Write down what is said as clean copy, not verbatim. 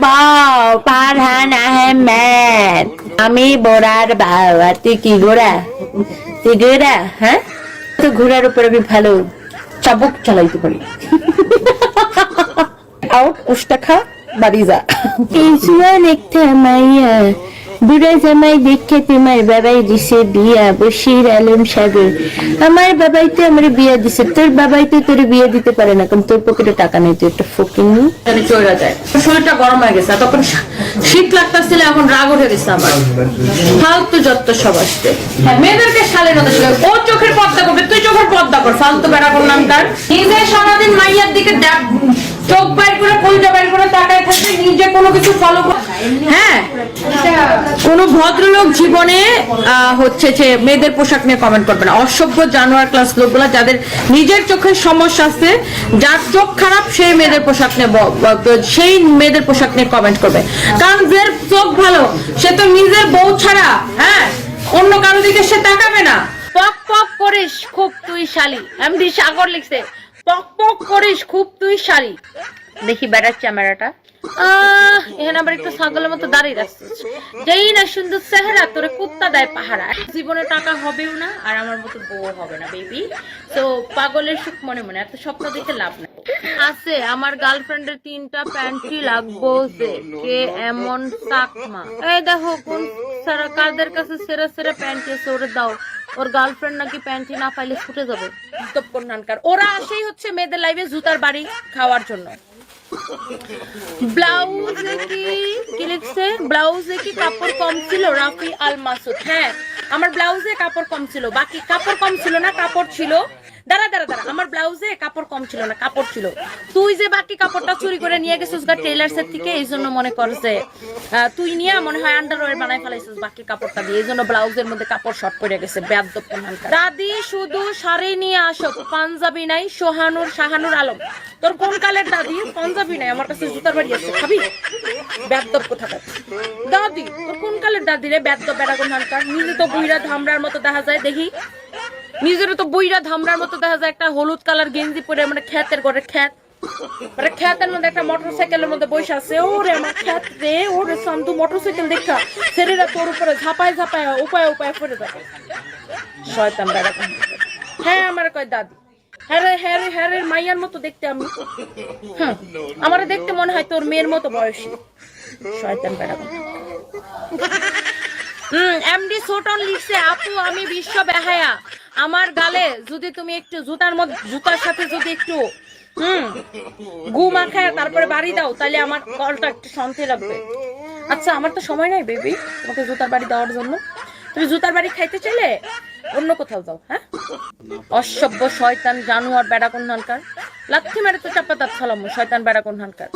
বউ ফারহান আহমেদ। আমি বোরার বাবা। তুই কি ঘোড়া? তুই ঘোড়া? হ্যাঁ, তো ঘোড়ার উপর আমি ভালো চাবুক চালাইতে পারি। আউট উষ্টা খা বাড়ি যা। একটা মাইয়া বুড়া জামাই দেখে তোমার বাবাই দিছে বিয়া। বশির আলম সাগর। আমার বাবাই তো আমার বিয়া দিছে, তোর বাবাই তো তোর বিয়ে দিতে পারে না, কারণ তোর পকেটে টাকা নেই, তুই একটা ফকিং চলে যায়। শরীরটা গরম হয়ে গেছে, তখন শীত লাগতেছিল, এখন রাগ উঠে গেছে আমার। ফালতু যত সব আসছে। মেয়েদেরকে শালের মতো ছিল, ও চোখের পর্দা করবে, তুই চোখের পর্দা কর। ফালতু বেড়া করলাম তার। নিজে সারাদিন মাইয়ার দিকে চোখ বাইর করে কলজা বাইর করে তাকায় থাকবে, নিজে কোনো কিছু ফলো করে। হ্যাঁ, কোন ভদ্রলোক জীবনে হচ্ছে যে মেয়েদের পোশাক নিয়ে কমেন্ট করবে না। অসভ্য জানোয়ার ক্লাস লোকগুলা, যাদের নিজের চোখের সমস্যা আছে, যার চোখ খারাপ, সেই মেয়েদের পোশাক নিয়ে কমেন্ট করবে। কারণ যার চোখ ভালো, সে তো নিজের বউ ছাড়া হ্যাঁ অন্য কারো দিকে সে তাকাবে না। পক পক করিস খুব তুই শালি। এমডি সাগর লিখছে, পক পক করিস খুব তুই শালি। দেখি বেড়ার ক্যামেরাটা। এখানে আবার একটু ছাগলের মতো দাঁড়িয়ে রাখছিস। যেই না সুন্দর চেহারা, তোরে কুত্তা দেয় পাহারা। জীবনে টাকা হবেও না, আর আমার মতো বউ হবে না বেবি। তো পাগলের সুখ মনে মনে, এত স্বপ্ন দেখে লাভ নাই। আছে আমার গার্লফ্রেন্ডের 3টা প্যান্টই লাগবো, কে এমন চাকমা। এই দেখো কোন সারা কাদের কাছে সেরা সেরা প্যান্ট আছে, ওরে দাও। ওর গার্লফ্রেন্ড নাকি প্যান্টি না পাইলে ছুটে যাবে। ওরা আসেই হচ্ছে মেয়েদের লাইভে জুতার বাড়ি খাওয়ার জন্য। ব্লাউজে কি লিখছে? ব্লাউজে কি কাপড় কম ছিল? রাফি আল মাসুদ। হ্যাঁ, আমার ব্লাউজে কাপড় কম ছিল, বাকি কাপড় কম ছিল না, কাপড় ছিল। দাঁড়া, আমার ব্লাউজে কাপড় কম ছিল না, কাপড় ছিল। তুই যে বাকি কাপড়টা চুরি করে নিয়ে গেছিস গা টেইলার্সের থেকে, এই জন্য মনে করছে তুই নিয়ে মনে হয় আন্ডারওয়্যার বানাই ফেলাইছিস বাকি কাপড়টা দিয়ে, এই জন্য ব্লাউজের মধ্যে কাপড় শর্ট পড়ে গেছে। বেয়াদব কোনখানকার। দাদি শুধু শাড়ি নিয়ে আসো, পাঞ্জাবি নাই। শাহানুর আলম। তোর কোন কালের দাদি? পাঞ্জাবি নাই, আমার কাছে জুতার বাড়ি আছে, খাবি? বেয়াদব কোথাকার দাদি। তোর কোন কালের দাদি রে? বেয়াদব বেড়া কোনখানকার। নিজে তো বুইড়া ধামরার মতো দেখা যায়, দেখি নিজেরও তো বইরা ধামরার মতো দেখা যায়। একটা হলুদ কালার গেঞ্জি পরে, মানে খ্যাতের ঘরে খ্যাত, মানে খ্যাতের মধ্যে একটা মোটরসাইকেলের মধ্যে বসে আছে। ওরে আমার খ্যাত রে, ওরে শান্তু মোটরসাইকেল দেখা শরীরে তোর উপরে ঝাপায় ঝাপায় উপায় উপায় পড়ে যাবে। শয়তান বেড়া। হ্যাঁ, আমার কয় দাদি। হ্যাঁ রে মাইয়ার মতো দেখতে আমি। হ্যাঁ, আমারে দেখতে মনে হয় তোর মেয়ের মতো বয়সী। শয়তান বেড়া। এমডি সোটন লিখছে, আপু আমি বিশ্ব বেহায়া। আমার গালে যদি তুমি একটু জুতার সাথে যদি একটু গু মাখায় তারপরে বাড়ি দাও, তাহলে আমার কলটা একটু শান্তি লাগবে। আচ্ছা, আমার তো সময় নাই বেবি তোমাকে জুতার বাড়ি দেওয়ার জন্য। তুমি জুতার বাড়ি খাইতে চাইলে অন্য কোথাও যাও। হ্যাঁ, অসভ্য শয়তান জানোয়ার বেড়া কোনখানকার। লাথি মারে তো চাপা তার ছলাম। শয়তান বেড়া কোনখানকার।